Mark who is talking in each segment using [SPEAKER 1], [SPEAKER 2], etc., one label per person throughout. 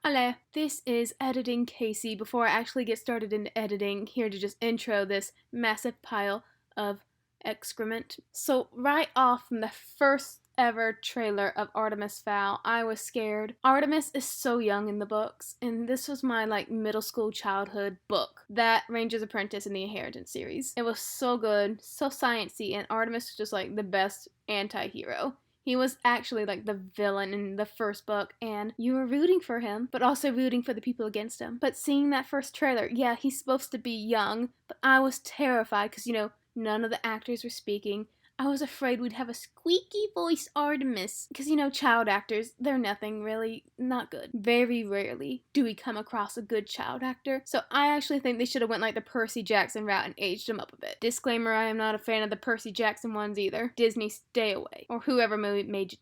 [SPEAKER 1] Hello, this is Editing Casey. Before I actually get started into editing, here to just intro this massive pile of excrement. So right off from the first ever trailer of Artemis Fowl, I was scared. Artemis is so young in the books, and this was my middle school childhood book, that Ranger's Apprentice in the Inheritance series. It was so good, so sciencey, and Artemis was just the best anti-hero. He was actually the villain in the first book, and you were rooting for him, but also rooting for the people against him. But seeing that first trailer, yeah, he's supposed to be young, but I was terrified because, none of the actors were speaking. I was afraid we'd have a squeaky voice Artemis. Because, child actors, they're nothing really, not good. Very rarely do we come across a good child actor. So I actually think they should have went the Percy Jackson route and aged him up a bit. Disclaimer, I am not a fan of the Percy Jackson ones either. Disney, stay away. Or whoever made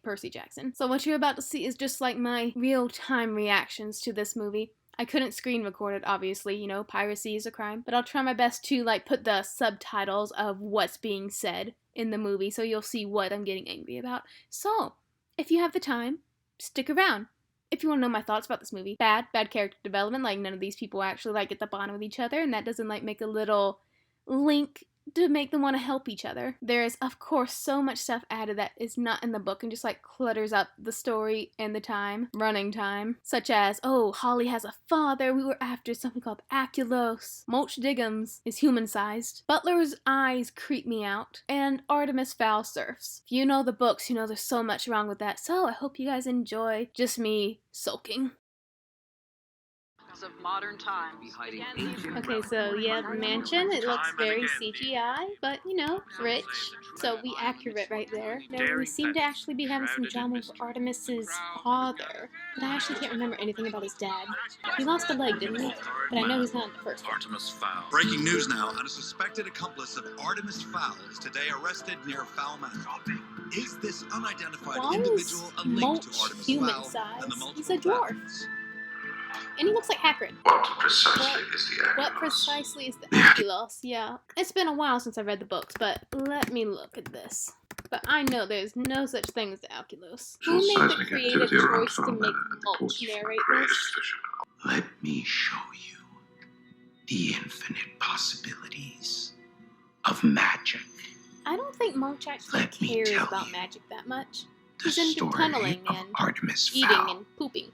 [SPEAKER 1] Percy Jackson. So what you're about to see is just my real-time reactions to this movie. I couldn't screen record it, obviously, piracy is a crime. But I'll try my best to, put the subtitles of what's being said in the movie so you'll see what I'm getting angry about. So, if you have the time, stick around. If you want to know my thoughts about this movie, bad character development, none of these people actually, get the bond with each other, and that doesn't, make a little link to make them want to help each other. There is, of course, so much stuff added that is not in the book and just clutters up the story and the running time. Such as, oh, Holly has a father, we were after something called Aculos. Mulch Diggums is human-sized. Butler's eyes creep me out. And Artemis Fowl surfs. If you know the books, you know there's so much wrong with that. So I hope you guys enjoy just me sulking.
[SPEAKER 2] Of modern times.
[SPEAKER 1] Okay, so yeah, the mansion, it looks very CGI, but rich. So we accurate right there. Now we seem to actually be having some drama with Artemis's father, but I actually can't remember anything about his dad. He lost a leg, didn't he? But I know he's not in the first one.
[SPEAKER 3] Artemis Fowl. Breaking news now, and a suspected accomplice of Artemis Fowl is today arrested near Fowl Manor. Is this unidentified individual a link to Artemis
[SPEAKER 1] human
[SPEAKER 3] Fowl
[SPEAKER 1] size?
[SPEAKER 3] and the multiple
[SPEAKER 1] He's a dwarf.
[SPEAKER 3] factors?
[SPEAKER 1] And he looks like Hagrid.
[SPEAKER 4] What precisely is the Aculos?
[SPEAKER 1] What precisely is the Aculos? Yeah. It's been a while since I read the books, but let me look at this. But I know there's no such thing as the Aculos. Who made the creative choice to make Mulch narrate this?
[SPEAKER 4] Let me show you the infinite possibilities of magic.
[SPEAKER 1] I don't think Mulch actually cares about magic that much. He's into tunneling and
[SPEAKER 4] Artemis
[SPEAKER 1] eating
[SPEAKER 4] Fowl.
[SPEAKER 1] and pooping.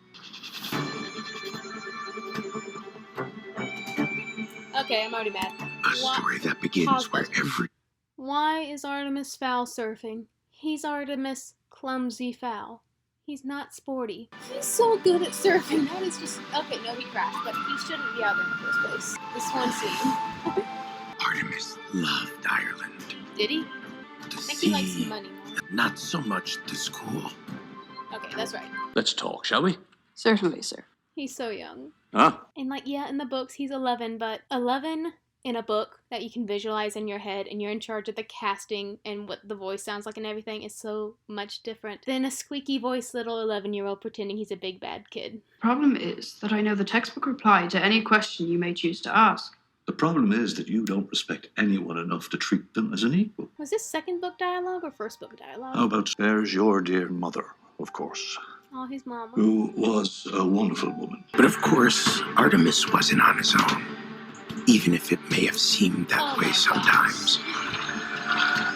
[SPEAKER 1] Okay, I'm already mad.
[SPEAKER 4] A story that begins where every...
[SPEAKER 1] Why is Artemis Fowl surfing? He's Artemis Clumsy Fowl. He's not sporty. He's so good at surfing. That is just... Okay, no, he crashed, but he shouldn't be out there in the first place. This one scene.
[SPEAKER 4] Artemis loved Ireland.
[SPEAKER 1] Did he?
[SPEAKER 4] The
[SPEAKER 1] I think he likes
[SPEAKER 4] sea,
[SPEAKER 1] money more.
[SPEAKER 4] not so much the school.
[SPEAKER 1] Okay, that's right.
[SPEAKER 5] Let's talk, shall we?
[SPEAKER 2] Certainly, sir.
[SPEAKER 1] He's so young.
[SPEAKER 5] Huh?
[SPEAKER 1] And yeah, in the books he's 11, but 11 in a book that you can visualize in your head and you're in charge of the casting and what the voice sounds like and everything is so much different than a squeaky voice little 11-year-old pretending he's a big bad kid.
[SPEAKER 6] Problem is that I know the textbook reply to any question you may choose to ask.
[SPEAKER 7] The problem is that you don't respect anyone enough to treat them as an equal.
[SPEAKER 1] Was this second book dialogue or first book dialogue?
[SPEAKER 7] How about there's your dear mother, of course,
[SPEAKER 1] Oh, his mama.
[SPEAKER 7] who was a wonderful woman.
[SPEAKER 4] But of course, Artemis wasn't on his own. Even if it may have seemed that way sometimes.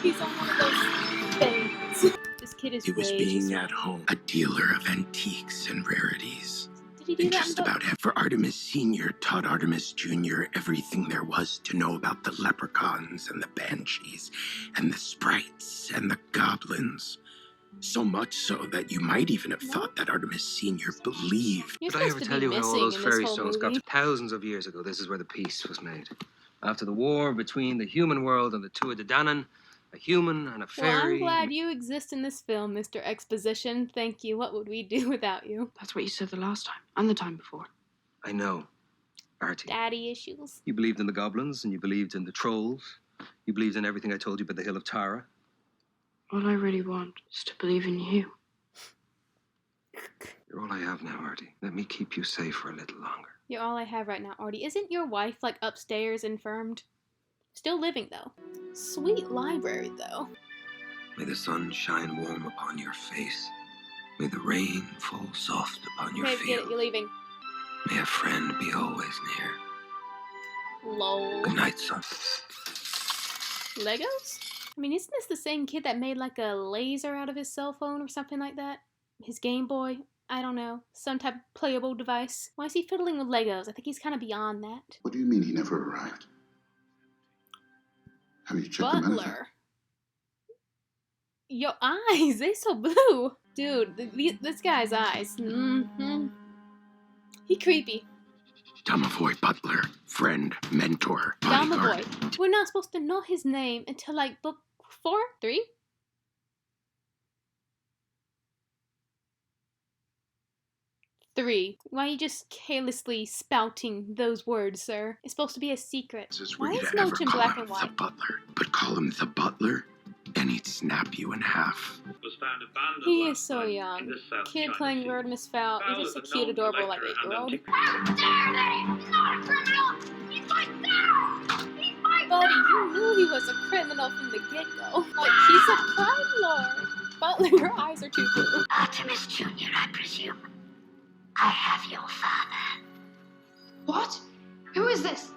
[SPEAKER 1] He's on one of those things. This kid is
[SPEAKER 4] It was
[SPEAKER 1] way
[SPEAKER 4] being
[SPEAKER 1] too
[SPEAKER 4] at home, a dealer of antiques and rarities.
[SPEAKER 1] Did he do
[SPEAKER 4] And
[SPEAKER 1] that in
[SPEAKER 4] just
[SPEAKER 1] the book?
[SPEAKER 4] about half. For Artemis Sr. taught Artemis Jr. everything there was to know about the leprechauns and the banshees and the sprites and the goblins. So much so that you might even have thought that Artemis Sr. believed.
[SPEAKER 1] You're
[SPEAKER 8] Did I
[SPEAKER 1] supposed
[SPEAKER 8] ever
[SPEAKER 1] to
[SPEAKER 8] tell
[SPEAKER 1] be
[SPEAKER 8] you how all
[SPEAKER 1] missing
[SPEAKER 8] those
[SPEAKER 1] in
[SPEAKER 8] fairy
[SPEAKER 1] this whole
[SPEAKER 8] stones got
[SPEAKER 1] movie.
[SPEAKER 8] to thousands of years ago? This is where the peace was made. After the war between the human world and the Tuatha De Danann, a human and a
[SPEAKER 1] Well, I'm
[SPEAKER 8] fairy...
[SPEAKER 1] glad you exist in this film, Mr. Exposition. Thank you. What would we do without you?
[SPEAKER 6] That's what you said the last time, and the time before.
[SPEAKER 8] I know. Artie.
[SPEAKER 1] Daddy issues.
[SPEAKER 8] You believed in the goblins, and you believed in the trolls. You believed in everything I told you about the Hill of Tara.
[SPEAKER 6] All I really want is to believe in you.
[SPEAKER 8] You're all I have now, Artie. Let me keep you safe for a little longer.
[SPEAKER 1] You're all I have right now, Artie. Isn't your wife, upstairs infirmed? Still living, though. Sweet library, though.
[SPEAKER 8] May the sun shine warm upon your face May the rain fall soft upon your
[SPEAKER 1] Okay, get it,
[SPEAKER 8] field.
[SPEAKER 1] you're leaving.
[SPEAKER 8] May a friend be always near.
[SPEAKER 1] Lol.
[SPEAKER 8] Good night, son.
[SPEAKER 1] Legos? I mean, isn't this the same kid that made like a laser out of his cell phone or something like that? His Game Boy? I don't know. Some type of playable device. Why is he fiddling with Legos? I think he's kind of beyond that.
[SPEAKER 5] What do you mean he never arrived? Have you checked the manifest?
[SPEAKER 1] Butler. Your eyes, they so blue. Dude, this guy's eyes. He creepy.
[SPEAKER 4] Domovoy Butler, friend, mentor, bodyguard.
[SPEAKER 1] Domovoy. We're not supposed to know his name until like book 4? 3? Why are you just carelessly spouting those words, sir? It's supposed to be a secret. Why is
[SPEAKER 4] Ever
[SPEAKER 1] Noach in
[SPEAKER 4] call
[SPEAKER 1] black
[SPEAKER 4] him
[SPEAKER 1] and
[SPEAKER 4] the
[SPEAKER 1] white?
[SPEAKER 4] Butler, but call him the Butler, and he'd snap you in half.
[SPEAKER 9] Was found abandoned
[SPEAKER 1] He
[SPEAKER 9] last
[SPEAKER 1] is so
[SPEAKER 9] night
[SPEAKER 1] young.
[SPEAKER 9] in the South
[SPEAKER 1] Kid
[SPEAKER 9] China
[SPEAKER 1] playing
[SPEAKER 9] Sea.
[SPEAKER 1] Artemis Fowl.
[SPEAKER 9] Fowl
[SPEAKER 1] He's just a
[SPEAKER 9] is
[SPEAKER 1] cute,
[SPEAKER 9] known
[SPEAKER 1] adorable like
[SPEAKER 9] collector and
[SPEAKER 1] 8-year-old.
[SPEAKER 9] antiquary.
[SPEAKER 10] He's not a criminal! He's my dad! He's my
[SPEAKER 1] Buddy, you knew he was a criminal from the get-go. Like, he's a crime lord. Butler, your eyes are too blue.
[SPEAKER 10] Artemis Jr., I presume. I have your father.
[SPEAKER 6] What? Who is this?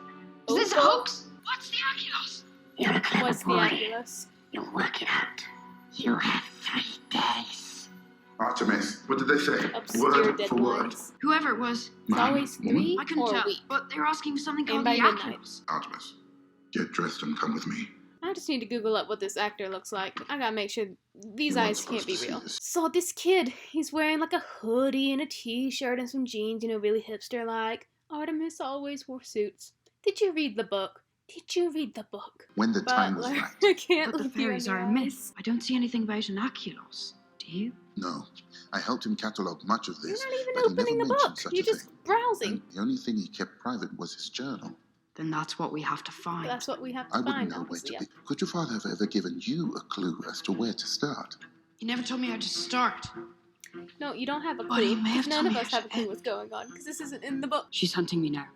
[SPEAKER 6] Is this a
[SPEAKER 1] Oh,
[SPEAKER 6] hoax?
[SPEAKER 10] What's the Aculos? You're a clever
[SPEAKER 1] What's the
[SPEAKER 10] boy.
[SPEAKER 1] Aculos?
[SPEAKER 10] You'll work it out. You have 3 days.
[SPEAKER 5] Artemis, what did they say?
[SPEAKER 1] Obscure
[SPEAKER 5] Word for word.
[SPEAKER 1] deadlines.
[SPEAKER 6] Whoever it was.
[SPEAKER 1] It's always 3
[SPEAKER 6] I couldn't
[SPEAKER 1] or a
[SPEAKER 6] tell.
[SPEAKER 1] week.
[SPEAKER 6] But they were asking for something
[SPEAKER 1] And
[SPEAKER 6] called
[SPEAKER 1] by
[SPEAKER 6] the
[SPEAKER 1] midnight.
[SPEAKER 6] Aculos.
[SPEAKER 5] Artemis, get dressed and come with me.
[SPEAKER 1] I just need to Google up what this actor looks like. I gotta make sure these
[SPEAKER 5] You weren't
[SPEAKER 1] eyes can't be
[SPEAKER 5] supposed to see
[SPEAKER 1] real.
[SPEAKER 5] this.
[SPEAKER 1] So this kid, he's wearing like a hoodie and a t-shirt and some jeans, you know, really hipster-like. Artemis always wore suits. Did you read the book? Did you read the book?
[SPEAKER 5] When the time was
[SPEAKER 1] Butler,
[SPEAKER 5] right.
[SPEAKER 1] I can't
[SPEAKER 6] But the
[SPEAKER 1] look you in
[SPEAKER 6] fairies
[SPEAKER 1] the
[SPEAKER 6] are a
[SPEAKER 1] eyes.
[SPEAKER 6] myth. I don't see anything about an Aculos. Do you?
[SPEAKER 5] No, I helped him catalogue much of
[SPEAKER 1] You're
[SPEAKER 5] this.
[SPEAKER 1] not even
[SPEAKER 5] but he
[SPEAKER 1] opening the
[SPEAKER 5] never mentioned
[SPEAKER 1] book.
[SPEAKER 5] such
[SPEAKER 1] You're
[SPEAKER 5] a
[SPEAKER 1] just
[SPEAKER 5] thing.
[SPEAKER 1] browsing.
[SPEAKER 5] And the only thing he kept private was his journal.
[SPEAKER 6] Then that's what we have to find.
[SPEAKER 1] That's what we have
[SPEAKER 5] I
[SPEAKER 1] to
[SPEAKER 5] wouldn't
[SPEAKER 1] find,
[SPEAKER 5] know where
[SPEAKER 1] honestly.
[SPEAKER 5] to be. Could your father have ever given you a clue as to where to start?
[SPEAKER 6] You never told me how to start.
[SPEAKER 1] No, you don't have a
[SPEAKER 6] But he
[SPEAKER 1] clue.
[SPEAKER 6] may have
[SPEAKER 1] None
[SPEAKER 6] told
[SPEAKER 1] of
[SPEAKER 6] me
[SPEAKER 1] us
[SPEAKER 6] how
[SPEAKER 1] have a
[SPEAKER 6] to
[SPEAKER 1] clue
[SPEAKER 6] end.
[SPEAKER 1] what's going on, because this isn't in the book.
[SPEAKER 6] She's hunting me now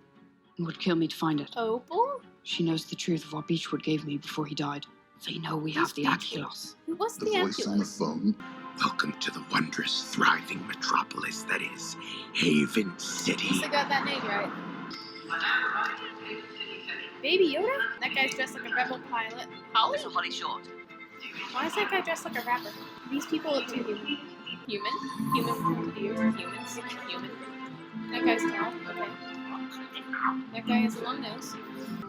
[SPEAKER 6] and would kill me to find it.
[SPEAKER 1] Opal?
[SPEAKER 6] She knows the truth of what Beechwood gave me before he died. They know we have the
[SPEAKER 1] Beechwood?
[SPEAKER 6] Aculos.
[SPEAKER 1] What's
[SPEAKER 5] The
[SPEAKER 1] the
[SPEAKER 5] voice on the
[SPEAKER 1] Aculos?
[SPEAKER 5] phone?
[SPEAKER 4] Welcome to the wondrous, thriving metropolis that is Haven City.
[SPEAKER 1] I got that name right. Baby Yoda? That guy's dressed like a rebel pilot. Holly?
[SPEAKER 2] Holly Short.
[SPEAKER 1] Why is that guy dressed like a rapper? These people look too human. Human? Human point of view. Humans. Human. That guy's tall. Okay. That guy has a long nose.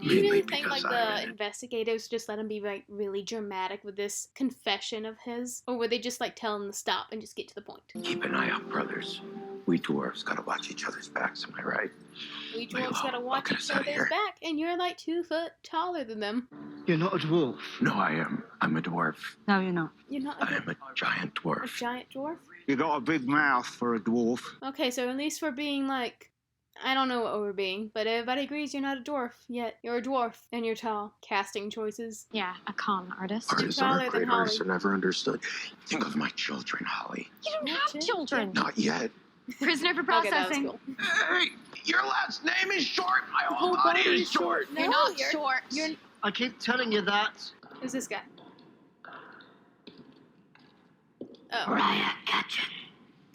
[SPEAKER 1] Do you
[SPEAKER 4] Mainly
[SPEAKER 1] really think like
[SPEAKER 4] because
[SPEAKER 1] the
[SPEAKER 4] I-
[SPEAKER 1] investigators just let him be like really dramatic with this confession of his? Or would they just like tell him to stop and just get to the point?
[SPEAKER 4] Keep an eye out, brothers. We dwarves gotta watch each other's backs, am I right?
[SPEAKER 1] We
[SPEAKER 4] Wait,
[SPEAKER 1] dwarves gotta
[SPEAKER 4] I'll
[SPEAKER 1] watch
[SPEAKER 4] get
[SPEAKER 1] each
[SPEAKER 4] us outta
[SPEAKER 1] other's
[SPEAKER 4] here.
[SPEAKER 1] back, and you're like 2 foot taller than them.
[SPEAKER 9] You're not a dwarf.
[SPEAKER 4] No, I am. I'm a dwarf.
[SPEAKER 2] No, you're not.
[SPEAKER 1] You're not
[SPEAKER 4] I am a giant
[SPEAKER 1] a
[SPEAKER 4] dwarf.
[SPEAKER 1] giant dwarf?
[SPEAKER 9] You got a big mouth for a dwarf.
[SPEAKER 1] Okay, so at least we're being like, I don't know what we're being, but everybody agrees you're not a dwarf yet. You're a dwarf, and you're tall. Casting choices.
[SPEAKER 11] Yeah, a con artist.
[SPEAKER 4] Artists
[SPEAKER 1] taller
[SPEAKER 4] are
[SPEAKER 1] than
[SPEAKER 4] great
[SPEAKER 1] Holly.
[SPEAKER 4] artists are never understood. Think of my children, Holly.
[SPEAKER 11] You don't
[SPEAKER 1] Not
[SPEAKER 11] have
[SPEAKER 1] yet.
[SPEAKER 11] children.
[SPEAKER 4] Not yet.
[SPEAKER 11] Prisoner for
[SPEAKER 1] Okay, that was
[SPEAKER 11] processing.
[SPEAKER 1] cool.
[SPEAKER 4] Hey, your last name is short. My
[SPEAKER 1] The
[SPEAKER 4] whole body is short.
[SPEAKER 1] No,
[SPEAKER 11] You're not
[SPEAKER 1] you're,
[SPEAKER 11] short.
[SPEAKER 1] You're,
[SPEAKER 9] I keep telling you that.
[SPEAKER 1] who's this guy? Oh,
[SPEAKER 10] Briar Gudgeon.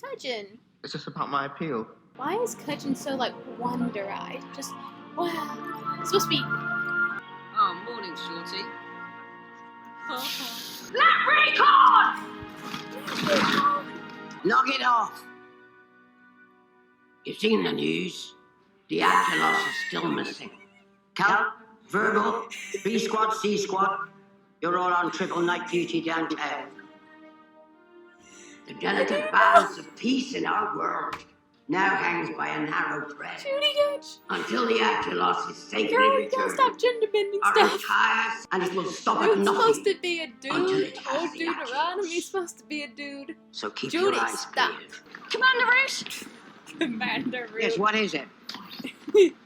[SPEAKER 1] Cudgeon.
[SPEAKER 9] Is this about my appeal?
[SPEAKER 1] Why is Cudgeon so like wonder-eyed? Just, wow. It's supposed to be.
[SPEAKER 2] Oh, morning, Shorty.
[SPEAKER 10] Knock it off. You've seen the news. The Aculos is still missing. Cal, Virgo, B Squad, C Squad, you're all on triple night duty downtown. The delicate balance of peace in our world now hangs by a narrow thread.
[SPEAKER 1] Judi Dench.
[SPEAKER 10] Until the Aculos is safely
[SPEAKER 1] Girl, you gotta
[SPEAKER 10] returned,
[SPEAKER 1] stop gender bending
[SPEAKER 10] our
[SPEAKER 1] stuff.
[SPEAKER 10] entire and it will stop at
[SPEAKER 1] It's supposed
[SPEAKER 10] nothing.
[SPEAKER 1] to be a
[SPEAKER 10] until
[SPEAKER 1] dude.
[SPEAKER 10] it has
[SPEAKER 1] Old
[SPEAKER 10] the
[SPEAKER 1] Deuteronomy's
[SPEAKER 10] Aculos.
[SPEAKER 1] supposed to be a dude.
[SPEAKER 10] So keep your
[SPEAKER 1] Judi,
[SPEAKER 10] eyes
[SPEAKER 1] stop.
[SPEAKER 10] peeled.
[SPEAKER 11] Commander Root!
[SPEAKER 1] Commander Root.
[SPEAKER 10] Yes, what is it?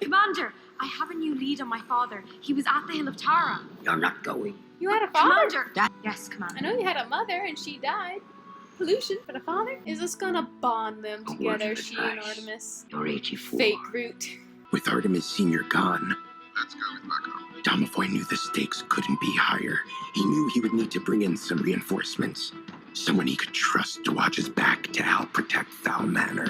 [SPEAKER 11] Commander, I have a new lead on my father. He was at the Hill of Tara.
[SPEAKER 10] You're not going.
[SPEAKER 1] You had a father?
[SPEAKER 11] Commander! Yes,
[SPEAKER 1] I
[SPEAKER 11] Commander.
[SPEAKER 1] know you had a mother and she died. Pollution, but a father? Is this gonna bond them
[SPEAKER 10] A word
[SPEAKER 1] together,
[SPEAKER 10] of
[SPEAKER 1] she and
[SPEAKER 10] advice.
[SPEAKER 1] Artemis?
[SPEAKER 10] You're 84.
[SPEAKER 1] Fake Root.
[SPEAKER 4] With Artemis Sr. gone,
[SPEAKER 5] Let's go with backup.
[SPEAKER 4] Domovoy knew the stakes couldn't be higher. He knew he would need to bring in some reinforcements. Someone he could trust to watch his back to help protect Fowl Manor.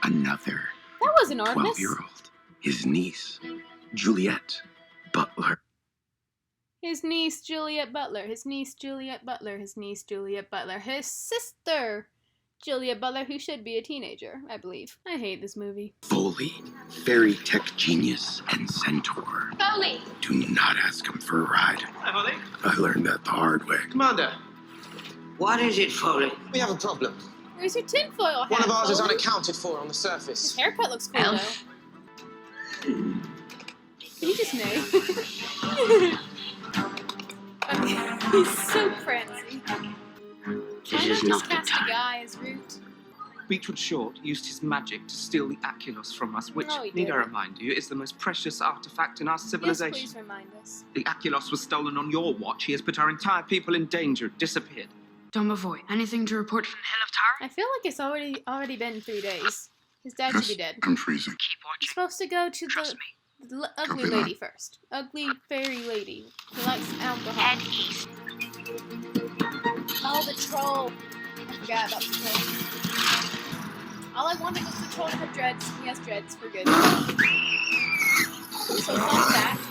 [SPEAKER 4] Another
[SPEAKER 1] That wasn't Artemis.
[SPEAKER 4] 12-year-old. His niece, Juliet Butler.
[SPEAKER 1] His niece, Juliet Butler. His niece, Juliet Butler. His niece, Juliet Butler. His sister, Juliet Butler, who should be a teenager, I believe. I hate this movie.
[SPEAKER 4] Foley, fairy tech genius, and centaur.
[SPEAKER 11] Foley!
[SPEAKER 4] Do not ask him for a ride.
[SPEAKER 9] Hi, Holly.
[SPEAKER 4] I learned that the hard way.
[SPEAKER 9] Commander,
[SPEAKER 10] What is it, Foley?
[SPEAKER 12] We have a problem.
[SPEAKER 1] Where's your tinfoil hat?
[SPEAKER 12] One of ours is
[SPEAKER 1] Foley?
[SPEAKER 12] unaccounted for on the
[SPEAKER 1] His
[SPEAKER 12] surface.
[SPEAKER 1] haircut looks cool,
[SPEAKER 10] Elf?
[SPEAKER 1] though. He just knew. He's so prancy.
[SPEAKER 10] This
[SPEAKER 1] Why
[SPEAKER 10] is
[SPEAKER 1] not
[SPEAKER 10] not
[SPEAKER 1] just
[SPEAKER 10] the
[SPEAKER 1] cast a
[SPEAKER 10] time.
[SPEAKER 1] guy as Root?
[SPEAKER 13] Beechwood Short used his magic to steal the Aculos from us, which,
[SPEAKER 1] No, he
[SPEAKER 13] need I
[SPEAKER 1] didn't.
[SPEAKER 13] remind you, is the most precious artifact in our
[SPEAKER 1] Yes,
[SPEAKER 13] civilization.
[SPEAKER 1] please remind us.
[SPEAKER 13] The Aculos was stolen on your watch. He has put our entire people in danger, disappeared.
[SPEAKER 6] Domovoy, anything to report from the Hill of Tara?
[SPEAKER 1] I feel like it's already been 3 days. His dad should be dead.
[SPEAKER 5] I'm freezing.
[SPEAKER 6] Keep
[SPEAKER 1] He's
[SPEAKER 6] watching.
[SPEAKER 1] supposed to go to
[SPEAKER 6] Trust
[SPEAKER 1] the ugly
[SPEAKER 5] Copy that.
[SPEAKER 1] lady first. Ugly fairy lady who likes alcohol.
[SPEAKER 6] Head east.
[SPEAKER 1] Oh, the troll. I forgot about the troll. All I wanted was the troll to have dreads. He has dreads. We're good. So fun fact,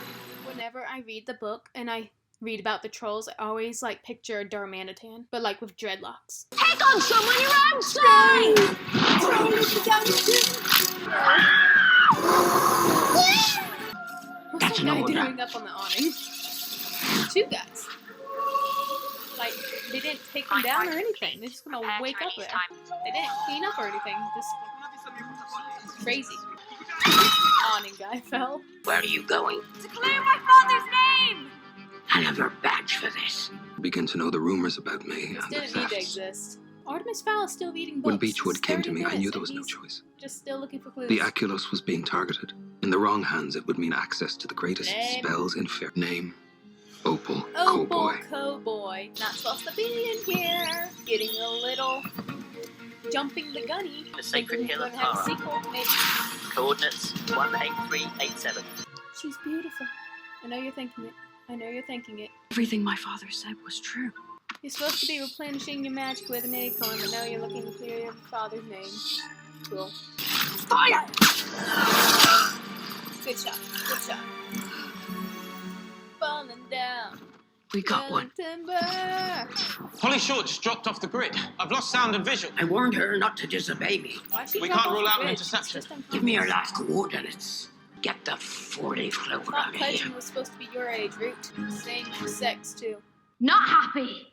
[SPEAKER 1] whenever I read the book and I read about the trolls, I always like picture a Darmanitan, but like with dreadlocks.
[SPEAKER 11] Take on someone your own side!
[SPEAKER 1] Troll is the dungeon! What's
[SPEAKER 10] That's
[SPEAKER 1] that
[SPEAKER 10] an
[SPEAKER 1] guy
[SPEAKER 10] order.
[SPEAKER 1] doing up on the awning? 2 guys. Like, they didn't take them down or anything. They're just gonna wake up there. They didn't clean up or anything. Just crazy. Awning guy fell.
[SPEAKER 10] Where are you going?
[SPEAKER 11] To clear my father's name!
[SPEAKER 10] I'll have your badge for this.
[SPEAKER 4] Begin to know the rumors about me
[SPEAKER 1] This
[SPEAKER 4] and the
[SPEAKER 1] didn't need to
[SPEAKER 4] thefts.
[SPEAKER 1] exist. Artemis Fowl is still reading books.
[SPEAKER 4] When Beechwood
[SPEAKER 1] It's
[SPEAKER 4] came to
[SPEAKER 1] 30
[SPEAKER 4] me, I knew
[SPEAKER 1] minutes
[SPEAKER 4] there was
[SPEAKER 1] and
[SPEAKER 4] no
[SPEAKER 1] he's
[SPEAKER 4] choice.
[SPEAKER 1] Just still looking for clues.
[SPEAKER 4] The Aculos was being targeted. In the wrong hands, it would mean access to the greatest
[SPEAKER 1] Name.
[SPEAKER 4] spells in fair. Name, Opal
[SPEAKER 1] Opal
[SPEAKER 4] Cowboy.
[SPEAKER 1] Cowboy. Not supposed to be in here. Getting a little jumping the gunny.
[SPEAKER 14] The Sacred Hill of
[SPEAKER 1] Gonna have a
[SPEAKER 14] Tara.
[SPEAKER 1] sequel, maybe.
[SPEAKER 14] Coordinates 18387.
[SPEAKER 1] She's beautiful. I know you're thinking it. I know you're thinking it.
[SPEAKER 6] Everything my father said was true.
[SPEAKER 1] You're supposed to be replenishing your magic with an acorn, but now you're looking to clear your father's name. Cool.
[SPEAKER 10] Fire!
[SPEAKER 1] Good shot. Good shot. Falling down.
[SPEAKER 6] We got one.
[SPEAKER 1] Timber.
[SPEAKER 12] Holly Short just dropped off the grid. I've lost sound and visual.
[SPEAKER 10] I warned her not to disobey me.
[SPEAKER 1] Why she
[SPEAKER 12] We
[SPEAKER 1] drop
[SPEAKER 12] can't
[SPEAKER 1] off
[SPEAKER 12] rule
[SPEAKER 1] the
[SPEAKER 12] out an
[SPEAKER 1] bridge? It's
[SPEAKER 12] interception.
[SPEAKER 1] just
[SPEAKER 10] Give me your
[SPEAKER 1] unconscious.
[SPEAKER 10] last coordinates. Get the 4-leaf
[SPEAKER 1] I
[SPEAKER 10] clover
[SPEAKER 1] thought
[SPEAKER 10] out of here.
[SPEAKER 1] Clayton was supposed to be your age, Root. Same sex, too.
[SPEAKER 11] Not happy.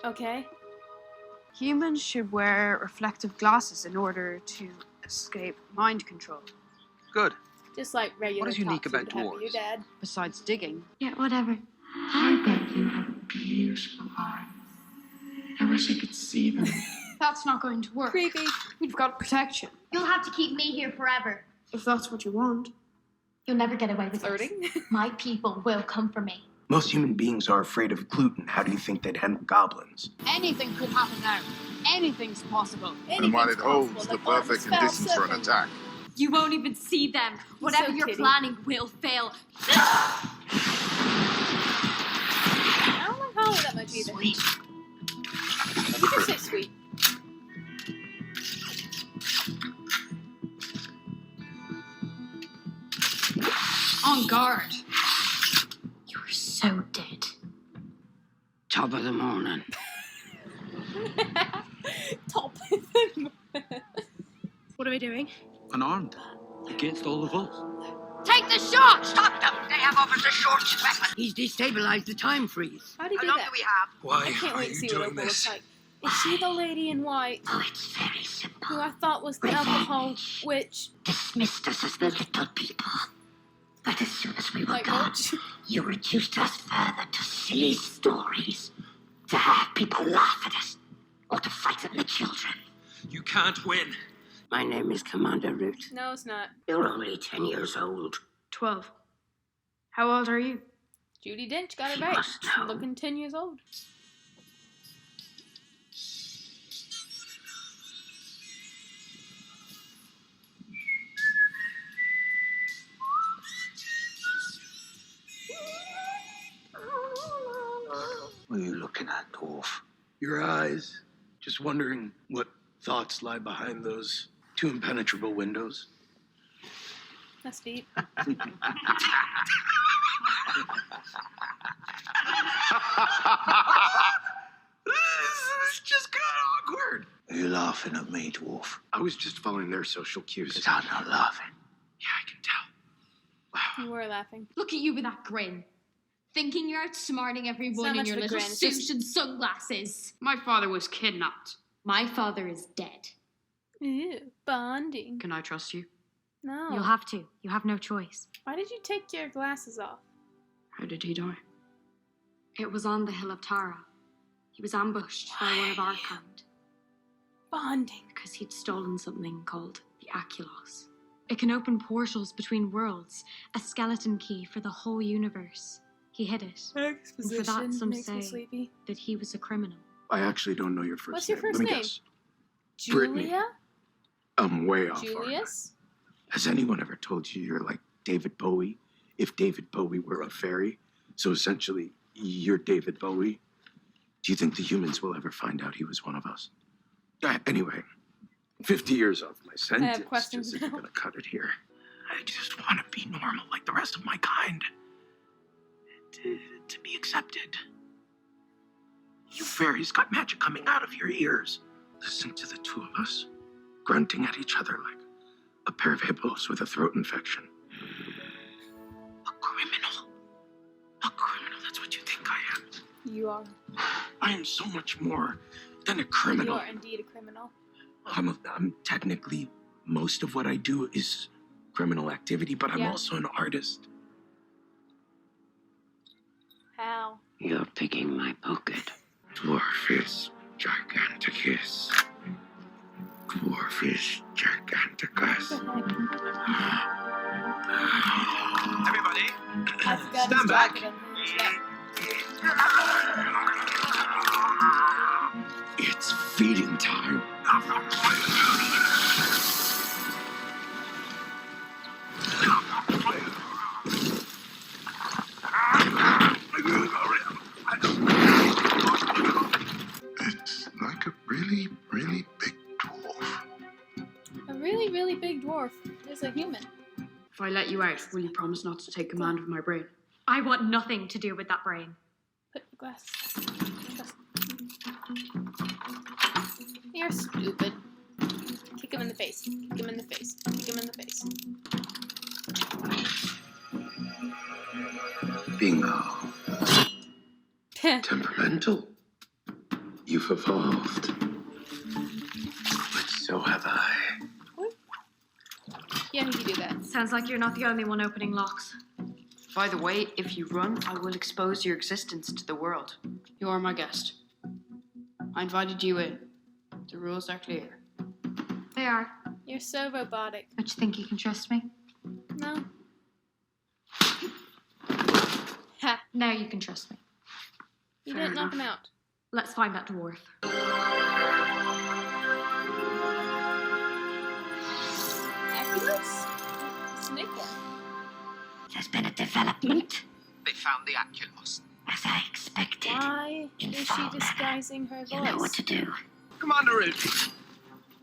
[SPEAKER 1] Okay.
[SPEAKER 6] Humans should wear reflective glasses in order to escape mind control.
[SPEAKER 8] Good.
[SPEAKER 1] Just like regular
[SPEAKER 8] What is unique
[SPEAKER 1] top
[SPEAKER 8] about
[SPEAKER 1] food have your
[SPEAKER 8] dwarves?
[SPEAKER 1] dad.
[SPEAKER 6] Besides digging.
[SPEAKER 11] Yeah, whatever.
[SPEAKER 5] I bet you have beautiful eyes. I wish I could see them.
[SPEAKER 6] That's not going to work.
[SPEAKER 1] Creepy.
[SPEAKER 6] We've got protection.
[SPEAKER 11] You'll have to keep me here forever.
[SPEAKER 6] If that's what you want.
[SPEAKER 11] You'll never get away with
[SPEAKER 1] Flirting.
[SPEAKER 11] this. My people will come for me.
[SPEAKER 4] Most human beings are afraid of gluten. How do you think they'd handle goblins?
[SPEAKER 6] Anything could happen now. Anything's possible.
[SPEAKER 5] And while it holds
[SPEAKER 1] Anything's
[SPEAKER 5] the
[SPEAKER 1] possible, like
[SPEAKER 5] perfect
[SPEAKER 1] Artemis
[SPEAKER 5] conditions for an
[SPEAKER 1] Fowl
[SPEAKER 5] attack,
[SPEAKER 11] You won't even see them. Whatever
[SPEAKER 1] so
[SPEAKER 11] you're
[SPEAKER 1] kidding.
[SPEAKER 11] planning will fail.
[SPEAKER 1] I don't like Holly that much either.
[SPEAKER 10] Sweet.
[SPEAKER 1] You can say sweet.
[SPEAKER 6] On guard.
[SPEAKER 11] You're so dead.
[SPEAKER 10] Top of the morning.
[SPEAKER 1] Top of them.
[SPEAKER 11] What are we doing?
[SPEAKER 7] Unarmed. Against all of us.
[SPEAKER 11] Take the shot!
[SPEAKER 10] Stop them! They have Officer Short's weapon. He's destabilized the time freeze.
[SPEAKER 1] How do you do
[SPEAKER 10] How long
[SPEAKER 1] that?
[SPEAKER 10] do we have?
[SPEAKER 4] Why
[SPEAKER 1] I can't
[SPEAKER 4] are
[SPEAKER 1] wait to
[SPEAKER 4] you
[SPEAKER 1] see what
[SPEAKER 4] doing
[SPEAKER 1] Opal looks
[SPEAKER 4] this?
[SPEAKER 1] like. Is she the lady in white
[SPEAKER 10] Oh, it's very simple.
[SPEAKER 1] who I thought was the alcohol witch?
[SPEAKER 10] Dismissed us as the little people. But as soon as we were
[SPEAKER 1] Like
[SPEAKER 10] gone,
[SPEAKER 1] witch?
[SPEAKER 10] you reduced us further to silly stories. To have people laugh at us. Or to frighten the children.
[SPEAKER 4] You can't win.
[SPEAKER 10] My name is Commander Root.
[SPEAKER 1] No, it's not.
[SPEAKER 10] You're only 10 years old.
[SPEAKER 6] 12. How old are you?
[SPEAKER 1] Judi Dench got it
[SPEAKER 10] You
[SPEAKER 1] right.
[SPEAKER 10] must know.
[SPEAKER 1] Looking 10 years old.
[SPEAKER 7] looking at, dwarf?
[SPEAKER 4] Your eyes. Just wondering what thoughts lie behind those two impenetrable windows.
[SPEAKER 1] That's deep.
[SPEAKER 4] This just got awkward.
[SPEAKER 7] Are you laughing at me, dwarf?
[SPEAKER 4] I was just following their social cues.
[SPEAKER 7] 'Cause I'm not laughing.
[SPEAKER 4] Yeah, I can tell. Wow.
[SPEAKER 1] You were laughing.
[SPEAKER 11] Look at you with that grin. Thinking you're outsmarting everyone
[SPEAKER 1] So
[SPEAKER 11] in
[SPEAKER 1] much
[SPEAKER 11] your
[SPEAKER 1] of a
[SPEAKER 11] little
[SPEAKER 1] grin, it's
[SPEAKER 11] suit
[SPEAKER 1] just-
[SPEAKER 11] and sunglasses.
[SPEAKER 6] My father was kidnapped.
[SPEAKER 11] My father is dead.
[SPEAKER 1] Ew, bonding.
[SPEAKER 6] Can I trust you?
[SPEAKER 1] No.
[SPEAKER 11] You'll have to. You have no choice.
[SPEAKER 1] Why did you take your glasses off?
[SPEAKER 6] How did he die?
[SPEAKER 11] It was on the hill of Tara. He was ambushed by one of our kind
[SPEAKER 1] Bonding.
[SPEAKER 11] because he'd stolen something called the Aculos. It can open portals between worlds, a skeleton key for the whole universe. He hid it.
[SPEAKER 1] Exposition
[SPEAKER 11] And for that, some
[SPEAKER 1] makes me
[SPEAKER 11] say
[SPEAKER 1] sleepy.
[SPEAKER 11] that he was a criminal.
[SPEAKER 4] I actually don't know your first
[SPEAKER 1] What's
[SPEAKER 4] name.
[SPEAKER 1] your first
[SPEAKER 4] Let me
[SPEAKER 1] name?
[SPEAKER 4] guess. Brittany.
[SPEAKER 1] Julia?
[SPEAKER 4] I'm way off. aren't I?
[SPEAKER 1] Julius?
[SPEAKER 4] Has anyone ever told you you're like David Bowie? If David Bowie were a fairy? So essentially, you're David Bowie? Do you think the humans will ever find out he was one of us? Anyway, 50 years off my sentence.
[SPEAKER 1] questions
[SPEAKER 4] Just if you're
[SPEAKER 1] now.
[SPEAKER 4] gonna cut it here. I just want to be normal like the rest of my kind. To be accepted. You fairies got magic coming out of your ears. Listen to the two of us, grunting at each other like a pair of hippos with a throat infection. A criminal. A criminal, that's what you think I am.
[SPEAKER 1] You are.
[SPEAKER 4] I am so much more than a
[SPEAKER 1] You
[SPEAKER 4] criminal.
[SPEAKER 1] are indeed a criminal.
[SPEAKER 4] I'm technically, most of what I do is criminal activity, but I'm
[SPEAKER 1] Yeah.
[SPEAKER 4] also an artist.
[SPEAKER 1] How?
[SPEAKER 10] You're picking my pocket.
[SPEAKER 4] Dwarfis giganticus. Dwarfis giganticus.
[SPEAKER 7] Everybody,
[SPEAKER 1] I forgot
[SPEAKER 7] stand
[SPEAKER 1] his
[SPEAKER 7] back.
[SPEAKER 1] jacket on his back.
[SPEAKER 4] It's feeding time.
[SPEAKER 5] It's like a really, really big dwarf.
[SPEAKER 1] A really, really big dwarf is a human.
[SPEAKER 6] If I let you out, will you promise not to take command of my brain?
[SPEAKER 11] I want nothing to do with that brain.
[SPEAKER 1] Put the glass. You're stupid. Kick him in the face. Kick him in the face. Kick him in the face.
[SPEAKER 4] Bingo. Temperamental. You've evolved. But so have I.
[SPEAKER 1] Yeah, he can do that.
[SPEAKER 11] Sounds like you're not the only one opening locks.
[SPEAKER 6] By the way, if you run, I will expose your existence to the world. You are my guest. I invited you in. The rules are clear.
[SPEAKER 11] They are.
[SPEAKER 1] You're so robotic.
[SPEAKER 11] But you think you can trust me?
[SPEAKER 1] No. Ha!
[SPEAKER 11] Now you can trust me.
[SPEAKER 1] You
[SPEAKER 6] Fair
[SPEAKER 1] didn't knock him
[SPEAKER 6] enough.
[SPEAKER 1] out.
[SPEAKER 11] Let's find that dwarf.
[SPEAKER 1] Aculos? Snake one.
[SPEAKER 10] There's been a development,
[SPEAKER 13] They found the Aculos.
[SPEAKER 10] as I expected.
[SPEAKER 1] Why is she disguising her
[SPEAKER 10] You know what
[SPEAKER 1] voice?
[SPEAKER 10] to do.
[SPEAKER 13] Commander Rudy,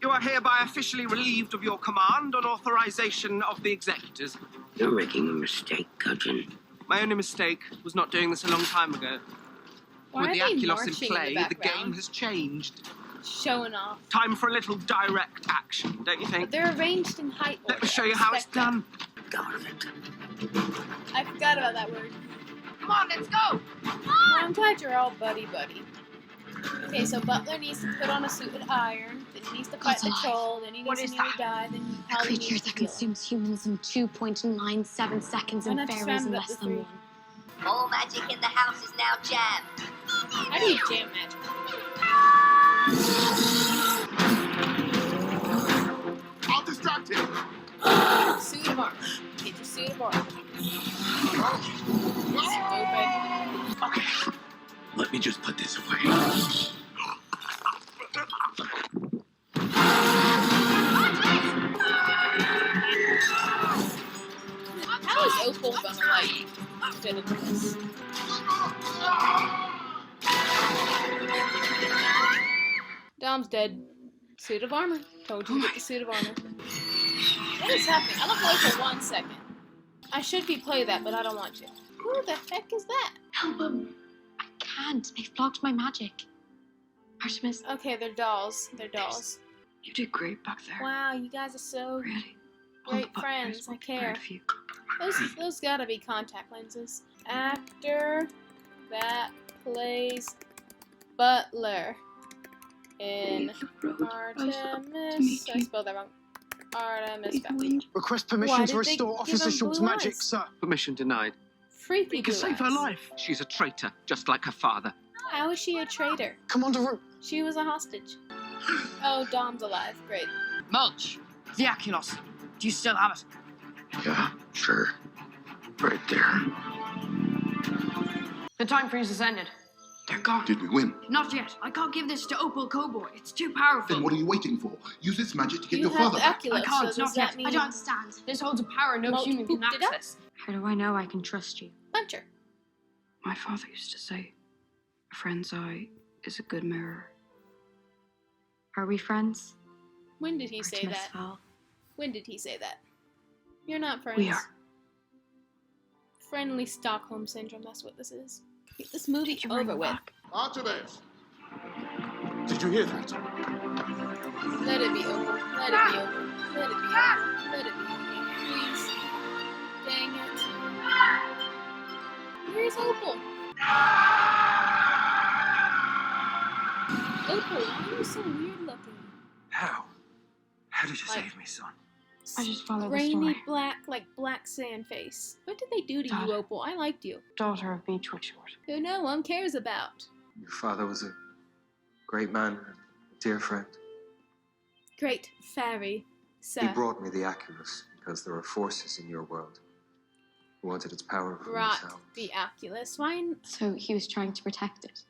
[SPEAKER 13] you are hereby officially relieved of your command on authorization of the executors.
[SPEAKER 10] You're making a mistake, Gudgeon.
[SPEAKER 13] My only mistake was not doing this a long time ago.
[SPEAKER 1] Why
[SPEAKER 13] With
[SPEAKER 1] are
[SPEAKER 13] the
[SPEAKER 1] they
[SPEAKER 13] Aculos in
[SPEAKER 1] marching in
[SPEAKER 13] play,
[SPEAKER 1] the
[SPEAKER 13] the
[SPEAKER 1] background?
[SPEAKER 13] game has changed.
[SPEAKER 1] Showing off.
[SPEAKER 13] Time for a little direct action, don't you
[SPEAKER 1] But
[SPEAKER 13] think?
[SPEAKER 1] they're arranged in height order.
[SPEAKER 13] Let me show you how it's
[SPEAKER 1] Respect that.
[SPEAKER 13] done.
[SPEAKER 10] Out of it.
[SPEAKER 1] I forgot about that word.
[SPEAKER 13] Come on, let's go!
[SPEAKER 1] Well, I'm glad you're all buddy-buddy. Okay, so Butler needs to put on a suit and iron, then he needs to fight
[SPEAKER 11] God's
[SPEAKER 1] the
[SPEAKER 11] alive.
[SPEAKER 1] troll, then he
[SPEAKER 13] What
[SPEAKER 1] needs
[SPEAKER 13] is
[SPEAKER 1] to nearly
[SPEAKER 13] that?
[SPEAKER 1] die, then he
[SPEAKER 11] A
[SPEAKER 1] probably
[SPEAKER 11] creature
[SPEAKER 1] needs
[SPEAKER 11] that
[SPEAKER 1] to heal.
[SPEAKER 11] consumes humans in 2.97 seconds
[SPEAKER 1] Why
[SPEAKER 11] and
[SPEAKER 1] not just
[SPEAKER 11] fairies
[SPEAKER 1] round
[SPEAKER 11] in
[SPEAKER 1] it up
[SPEAKER 11] less
[SPEAKER 1] to
[SPEAKER 11] than
[SPEAKER 1] 3?
[SPEAKER 11] one.
[SPEAKER 14] All magic in the house is now jammed.
[SPEAKER 1] How do you jam magic?
[SPEAKER 5] I'll distract him.
[SPEAKER 1] Suit of armor. Get your suit of armor. Stupid.
[SPEAKER 4] Okay, let me just put this away.
[SPEAKER 1] How is Opal gonna, like, fit into this? Dom's dead. Suit of armor. Told you to get the suit of armor. What is happening? I looked away for 1 second. I should be playing that, but I don't want to. Who the heck is that?
[SPEAKER 11] Help him. I can't. They've blocked my magic. Artemis.
[SPEAKER 1] Okay, they're dolls. They're dolls.
[SPEAKER 6] You did great back there.
[SPEAKER 1] Wow, you guys are so
[SPEAKER 6] Really?
[SPEAKER 1] great friends. I care. Those gotta be contact lenses. Actor that plays Butler in Artemis. I spelled that wrong. Artemis Fowl.
[SPEAKER 9] Request permission to restore Officer Short's magic, sir.
[SPEAKER 13] Permission denied.
[SPEAKER 1] Freaky
[SPEAKER 9] We can
[SPEAKER 1] blue
[SPEAKER 9] save her
[SPEAKER 1] eyes.
[SPEAKER 9] life.
[SPEAKER 13] She's a traitor, just like her father.
[SPEAKER 1] How is she a traitor?
[SPEAKER 9] Commander Root.
[SPEAKER 1] She was a hostage. Oh, Dom's alive. Great.
[SPEAKER 6] Mulch, the Aculos. Do you still have it?
[SPEAKER 4] Yeah, sure. Right there.
[SPEAKER 6] The time freeze has ended. They're gone.
[SPEAKER 7] Did we win?
[SPEAKER 6] Not yet. I can't give this to Opal Cowboy. It's too powerful.
[SPEAKER 7] Then what are you waiting for? Use its magic to get
[SPEAKER 1] You
[SPEAKER 7] your
[SPEAKER 1] have
[SPEAKER 7] father
[SPEAKER 1] the
[SPEAKER 7] back.
[SPEAKER 1] Aculos,
[SPEAKER 6] I can't.
[SPEAKER 1] so
[SPEAKER 6] Not
[SPEAKER 1] does that
[SPEAKER 6] yet.
[SPEAKER 1] mean
[SPEAKER 6] I don't understand. This holds a power no
[SPEAKER 1] Mulch
[SPEAKER 6] human can
[SPEAKER 1] pooped it up?
[SPEAKER 6] access.
[SPEAKER 11] How do I know I can trust you?
[SPEAKER 1] Punch her.
[SPEAKER 6] My father used to say, a friend's eye is a good mirror.
[SPEAKER 11] Are we friends?
[SPEAKER 1] When did he say
[SPEAKER 11] Artemis
[SPEAKER 1] that?
[SPEAKER 11] Fowl.
[SPEAKER 1] When did he say that? You're not friends.
[SPEAKER 6] We are.
[SPEAKER 1] Friendly Stockholm Syndrome, that's what this is. Get this movie
[SPEAKER 6] you bring
[SPEAKER 1] over
[SPEAKER 6] him
[SPEAKER 1] with.
[SPEAKER 6] back?
[SPEAKER 7] Artemis! Did you hear that?
[SPEAKER 1] Let it be over. Let it be over. Let it be over. Let it be over. Please. Dang it. Where's Opal? Opal, why are you so weird looking?
[SPEAKER 4] How? How did you
[SPEAKER 1] Like-
[SPEAKER 4] save me, son?
[SPEAKER 6] I just follow the
[SPEAKER 1] Rainy
[SPEAKER 6] story.
[SPEAKER 1] black, like black sand face. What did they do to
[SPEAKER 6] Dad.
[SPEAKER 1] you, Opal? I liked you.
[SPEAKER 6] Daughter of Beechwood.
[SPEAKER 1] Who no one cares about.
[SPEAKER 8] Your father was a great man, a dear friend.
[SPEAKER 1] Great fairy, sir.
[SPEAKER 8] He brought me the Aculos because there are forces in your world who wanted its power for
[SPEAKER 1] Brought
[SPEAKER 8] themselves.
[SPEAKER 1] the Aculos. Why?
[SPEAKER 11] So he was trying to protect it.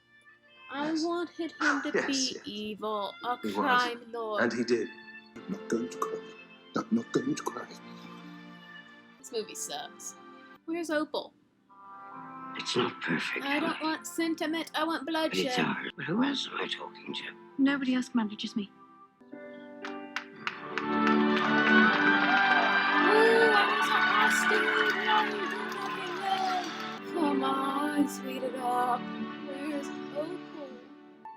[SPEAKER 1] I
[SPEAKER 8] Yes.
[SPEAKER 1] wanted him to
[SPEAKER 8] Yes,
[SPEAKER 1] be
[SPEAKER 8] yes.
[SPEAKER 1] evil, a
[SPEAKER 8] He was.
[SPEAKER 1] crime lord.
[SPEAKER 8] And he did.
[SPEAKER 7] I'm not going to cry. I'm not going to cry.
[SPEAKER 1] This movie sucks. Where's Opal?
[SPEAKER 10] It's not perfect.
[SPEAKER 1] I don't want sentiment. I want
[SPEAKER 10] But it's
[SPEAKER 1] bloodshed.
[SPEAKER 10] ours. But who else am I talking to?
[SPEAKER 11] Nobody else, Commander, just me.
[SPEAKER 1] Ooh, I was a hostage. I did nothing wrong. Come on, speed it up. Where's Opal?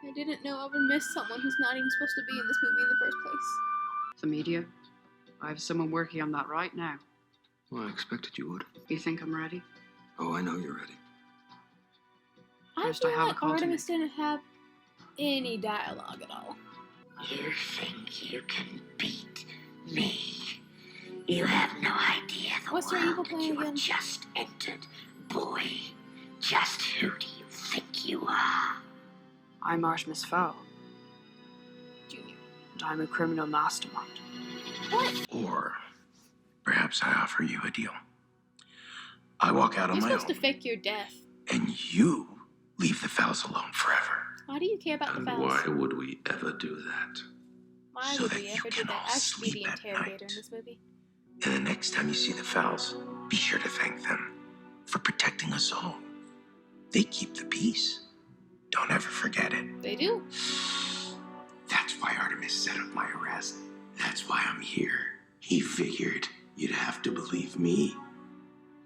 [SPEAKER 1] I didn't know I would miss someone who's not even supposed to be in this movie in the first place.
[SPEAKER 6] The media. I have someone working on that right now.
[SPEAKER 8] Well, I expected you would.
[SPEAKER 6] You think I'm ready?
[SPEAKER 8] Oh, I know you're ready.
[SPEAKER 1] I
[SPEAKER 6] First, I
[SPEAKER 1] feel
[SPEAKER 6] have a
[SPEAKER 1] like
[SPEAKER 6] call to
[SPEAKER 1] Artemis didn't have any dialogue at all.
[SPEAKER 10] You think you can beat me? You have no idea the
[SPEAKER 1] What's her
[SPEAKER 10] world
[SPEAKER 1] evil
[SPEAKER 10] that
[SPEAKER 1] plan
[SPEAKER 10] you have
[SPEAKER 1] again?
[SPEAKER 10] just entered. Boy, just who do you think you are?
[SPEAKER 6] I'm Artemis Fowl,
[SPEAKER 1] Junior.
[SPEAKER 6] and I'm a criminal mastermind.
[SPEAKER 1] What?
[SPEAKER 4] Or perhaps I offer you a deal. I walk out on
[SPEAKER 1] You're
[SPEAKER 4] my
[SPEAKER 1] supposed
[SPEAKER 4] own,
[SPEAKER 1] to fake your death.
[SPEAKER 4] and you leave the Fowls alone forever.
[SPEAKER 1] Why do you care about
[SPEAKER 7] And
[SPEAKER 1] the
[SPEAKER 7] why
[SPEAKER 1] Fowls?
[SPEAKER 7] would we ever do that?
[SPEAKER 1] Why
[SPEAKER 4] so
[SPEAKER 1] would
[SPEAKER 4] that
[SPEAKER 1] we
[SPEAKER 4] you
[SPEAKER 1] ever do
[SPEAKER 4] can
[SPEAKER 1] that?
[SPEAKER 4] all
[SPEAKER 1] I should be the
[SPEAKER 4] sleep at
[SPEAKER 1] interrogator
[SPEAKER 4] night.
[SPEAKER 1] in this movie.
[SPEAKER 4] And the next time you see the Fowls, be sure to thank them for protecting us all. They keep the peace. Don't ever forget it.
[SPEAKER 1] They do.
[SPEAKER 4] That's why Artemis set up my arrest. That's why I'm here. He figured you'd have to believe me.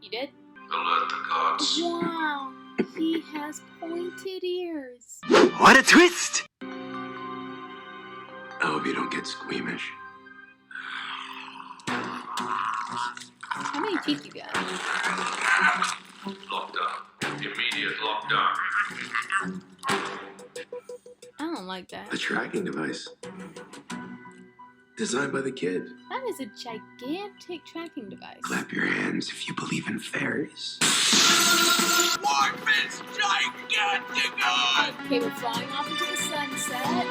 [SPEAKER 1] You did?
[SPEAKER 7] Alert the gods.
[SPEAKER 1] Wow. He has pointed ears.
[SPEAKER 4] What a twist! I hope you don't get squeamish.
[SPEAKER 1] How many teeth you got?
[SPEAKER 7] Lockdown. Immediate lockdown.
[SPEAKER 1] I don't like that.
[SPEAKER 4] A tracking device. Designed by the kid.
[SPEAKER 1] That is a gigantic tracking device.
[SPEAKER 4] Clap your hands if you believe in fairies.
[SPEAKER 13] Morphin's Giganticon!
[SPEAKER 1] Okay, we're flying off into the sunset.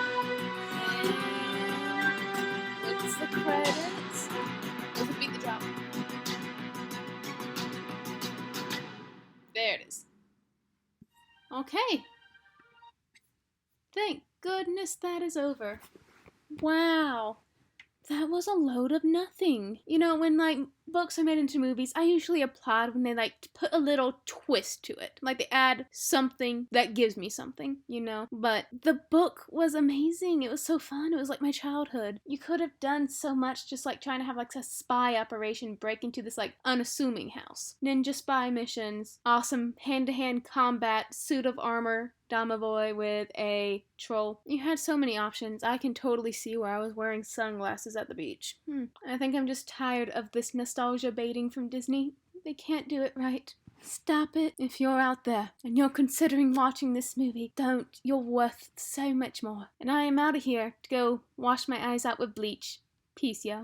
[SPEAKER 1] And what's the credits? Let's beat the drop. There it is. Okay. Thank goodness that is over. Wow. That was a load of nothing. You know, when like books are made into movies, I usually applaud when they like put a little twist to it. Like they add something that gives me something, you know? But the book was amazing. It was so fun. It was like my childhood. You could have done so much just like trying to have like a spy operation break into this like unassuming house. Ninja spy missions, awesome hand-to-hand combat, suit of armor, Domovoy with a troll. You had so many options. I can totally see where I was wearing sunglasses at the beach. I think I'm just tired of this nostalgia baiting from Disney. They can't do it right. Stop it. If you're out there and you're considering watching this movie, don't. You're worth so much more. And I am out of here to go wash my eyes out with bleach. Peace, yo.